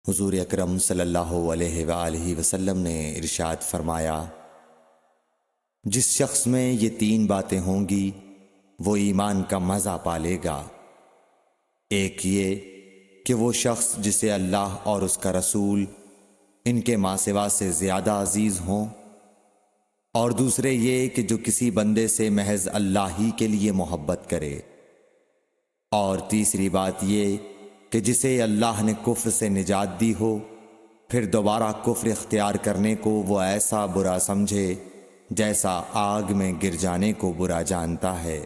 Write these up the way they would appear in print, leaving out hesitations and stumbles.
حضور اکرم صلی اللہ علیہ وآلہ وسلم نے ارشاد فرمایا، جس شخص میں یہ 3 باتیں ہوں گی وہ ایمان کا مزہ پالے گا۔ ایک یہ کہ وہ شخص جسے اللہ اور اس کا رسول ان کے ماں سوا سے زیادہ عزیز ہوں، اور دوسرے یہ کہ جو کسی بندے سے محض اللہ ہی کے لیے محبت کرے، اور تیسری بات یہ کہ جسے اللہ نے کفر سے نجات دی ہو، پھر دوبارہ کفر اختیار کرنے کو وہ ایسا برا سمجھے جیسا آگ میں گر جانے کو برا جانتا ہے۔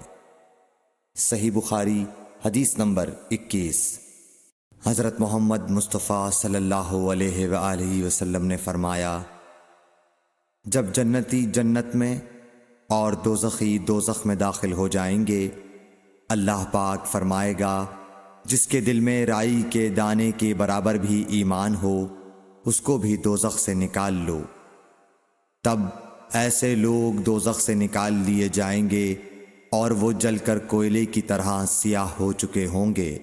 صحیح بخاری حدیث نمبر 21۔ حضرت محمد مصطفیٰ صلی اللہ علیہ وآلہ وسلم نے فرمایا، جب جنتی جنت میں اور دوزخی دوزخ میں داخل ہو جائیں گے، اللہ پاک فرمائے گا، جس کے دل میں رائی کے دانے کے برابر بھی ایمان ہو، اس کو بھی دوزخ سے نکال لو۔ تب ایسے لوگ دوزخ سے نکال لیے جائیں گے اور وہ جل کر کوئلے کی طرح سیاہ ہو چکے ہوں گے،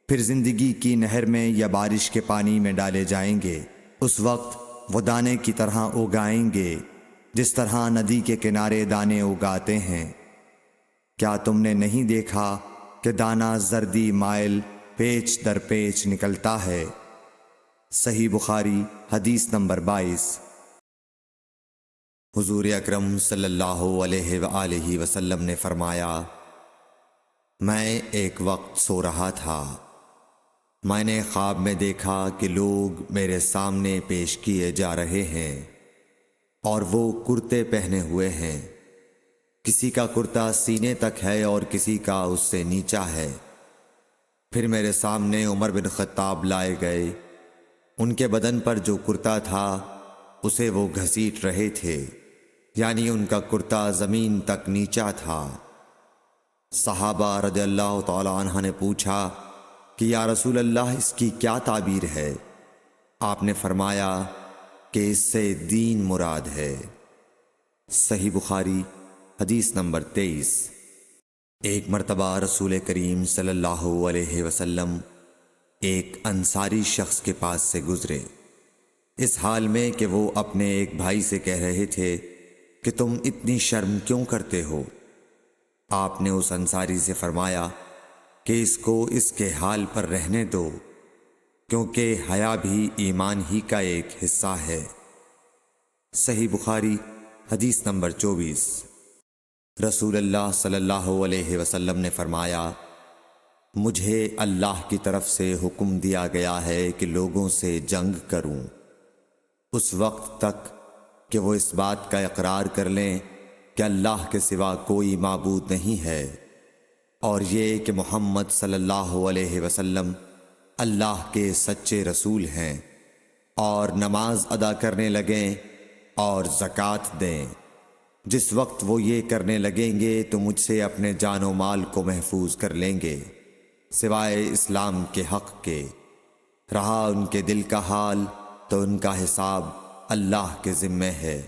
پھر زندگی کی نہر میں یا بارش کے پانی میں ڈالے جائیں گے۔ اس وقت وہ دانے کی طرح اگائیں گے، جس طرح ندی کے کنارے دانے اگاتے ہیں۔ کیا تم نے نہیں دیکھا کہ دانہ زردی مائل پیچ در پیچ نکلتا ہے؟ صحیح بخاری حدیث نمبر 22۔ حضور اکرم صلی اللہ علیہ وآلہ وسلم نے فرمایا، میں ایک وقت سو رہا تھا، میں نے خواب میں دیکھا کہ لوگ میرے سامنے پیش کیے جا رہے ہیں اور وہ کرتے پہنے ہوئے ہیں، کسی کا کرتا سینے تک ہے اور کسی کا اس سے نیچا ہے۔ پھر میرے سامنے عمر بن خطاب لائے گئے، ان کے بدن پر جو کرتا تھا اسے وہ گھسیٹ رہے تھے، یعنی ان کا کرتا زمین تک نیچا تھا۔ صحابہ رضی اللہ تعالی عنہ نے پوچھا کہ یا رسول اللہ، اس کی کیا تعبیر ہے؟ آپ نے فرمایا کہ اس سے دین مراد ہے۔ صحیح بخاری حدیث نمبر 23۔ ایک مرتبہ رسول کریم صلی اللہ علیہ وسلم ایک انصاری شخص کے پاس سے گزرے، اس حال میں کہ وہ اپنے ایک بھائی سے کہہ رہے تھے کہ تم اتنی شرم کیوں کرتے ہو؟ آپ نے اس انصاری سے فرمایا کہ اس کو اس کے حال پر رہنے دو، کیونکہ حیا بھی ایمان ہی کا ایک حصہ ہے۔ صحیح بخاری حدیث نمبر 24۔ رسول اللہ صلی اللہ علیہ وسلم نے فرمایا، مجھے اللہ کی طرف سے حکم دیا گیا ہے کہ لوگوں سے جنگ کروں، اس وقت تک کہ وہ اس بات کا اقرار کر لیں کہ اللہ کے سوا کوئی معبود نہیں ہے، اور یہ کہ محمد صلی اللہ علیہ وسلم اللہ کے سچے رسول ہیں، اور نماز ادا کرنے لگیں اور زکوٰۃ دیں۔ جس وقت وہ یہ کرنے لگیں گے تو مجھ سے اپنے جان و مال کو محفوظ کر لیں گے، سوائے اسلام کے حق کے۔ رہا ان کے دل کا حال تو ان کا حساب اللہ کے ذمہ ہے۔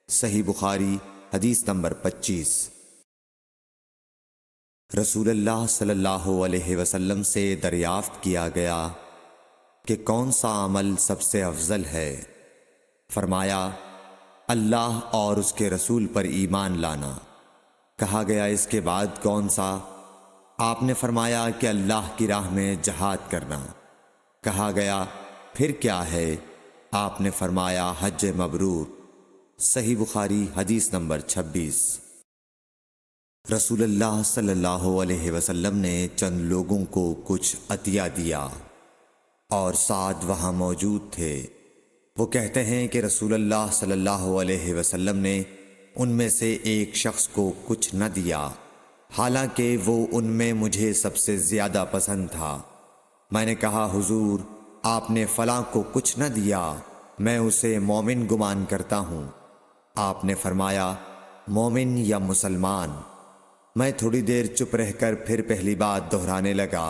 صحیح بخاری حدیث نمبر 25۔ رسول اللہ صلی اللہ علیہ وسلم سے دریافت کیا گیا کہ کون سا عمل سب سے افضل ہے؟ فرمایا، اللہ اور اس کے رسول پر ایمان لانا۔ کہا گیا، اس کے بعد کون سا؟ آپ نے فرمایا کہ اللہ کی راہ میں جہاد کرنا۔ کہا گیا، پھر کیا ہے؟ آپ نے فرمایا، حج مبرور۔ صحیح بخاری حدیث نمبر 26۔ رسول اللہ صلی اللہ علیہ وسلم نے چند لوگوں کو کچھ عطیہ دیا اور سعد وہاں موجود تھے۔ وہ کہتے ہیں کہ رسول اللہ صلی اللہ علیہ وسلم نے ان میں سے ایک شخص کو کچھ نہ دیا، حالانکہ وہ ان میں مجھے سب سے زیادہ پسند تھا۔ میں نے کہا، حضور، آپ نے فلاں کو کچھ نہ دیا، میں اسے مومن گمان کرتا ہوں۔ آپ نے فرمایا، مومن یا مسلمان؟ میں تھوڑی دیر چپ رہ کر پھر پہلی بات دہرانے لگا۔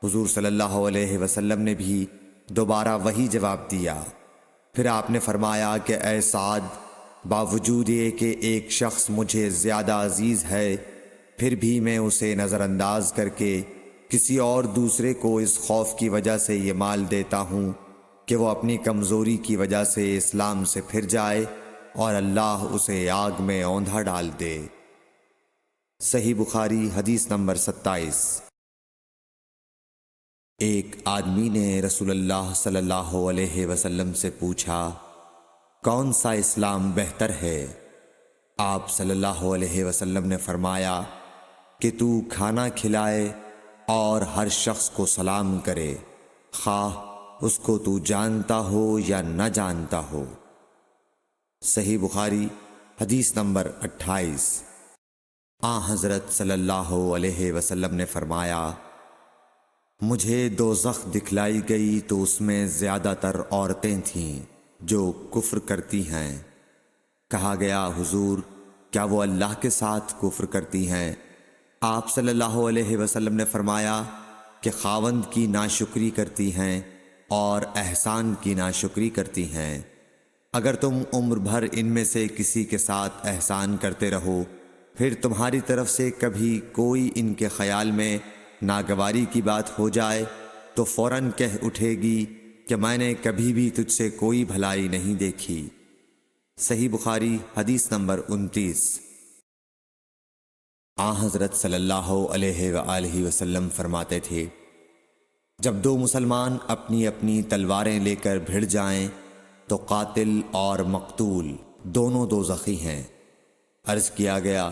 حضور صلی اللہ علیہ وسلم نے بھی دوبارہ وہی جواب دیا۔ پھر آپ نے فرمایا کہ اے سعد، باوجود یہ کہ ایک شخص مجھے زیادہ عزیز ہے، پھر بھی میں اسے نظر انداز کر کے کسی اور دوسرے کو اس خوف کی وجہ سے یہ مال دیتا ہوں کہ وہ اپنی کمزوری کی وجہ سے اسلام سے پھر جائے اور اللہ اسے آگ میں اوندھا ڈال دے۔ صحیح بخاری حدیث نمبر 27۔ ایک آدمی نے رسول اللہ صلی اللہ علیہ وسلم سے پوچھا، کون سا اسلام بہتر ہے؟ آپ صلی اللہ علیہ وسلم نے فرمایا کہ تو کھانا کھلائے اور ہر شخص کو سلام کرے، خواہ اس کو تو جانتا ہو یا نہ جانتا ہو۔ صحیح بخاری حدیث نمبر 28۔ حضرت صلی اللہ علیہ وسلم نے فرمایا، مجھے دوزخ دکھلائی گئی تو اس میں زیادہ تر عورتیں تھیں جو کفر کرتی ہیں۔ کہا گیا، حضور کیا وہ اللہ کے ساتھ کفر کرتی ہیں؟ آپ صلی اللہ علیہ وسلم نے فرمایا کہ خاوند کی ناشکری کرتی ہیں اور احسان کی ناشکری کرتی ہیں۔ اگر تم عمر بھر ان میں سے کسی کے ساتھ احسان کرتے رہو، پھر تمہاری طرف سے کبھی کوئی ان کے خیال میں ناگواری کی بات ہو جائے تو فوراً کہہ اٹھے گی کہ میں نے کبھی بھی تجھ سے کوئی بھلائی نہیں دیکھی۔ صحیح بخاری حدیث نمبر 29۔ حضرت صلی اللہ علیہ وآلہ وسلم فرماتے تھے، جب دو مسلمان اپنی اپنی تلواریں لے کر بھڑ جائیں تو قاتل اور مقتول دونوں دوزخی ہیں۔ عرض کیا گیا،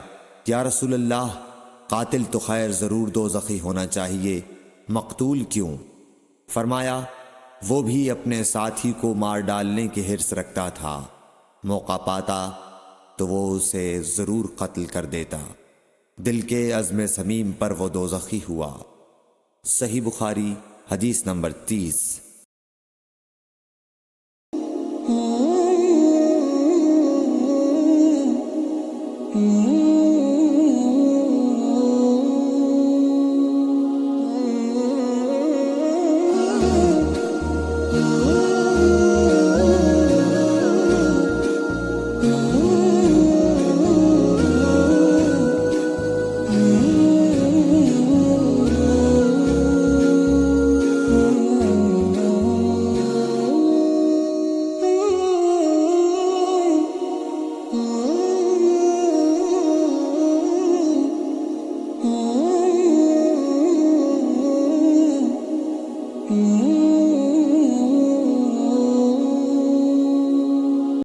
یا رسول اللہ، قاتل تو خیر ضرور دوزخی ہونا چاہیے، مقتول کیوں؟ فرمایا، وہ بھی اپنے ساتھی کو مار ڈالنے کی حرص رکھتا تھا، موقع پاتا تو وہ اسے ضرور قتل کر دیتا، دل کے عزم صمیم پر وہ دوزخی ہوا۔ صحیح بخاری حدیث نمبر 30۔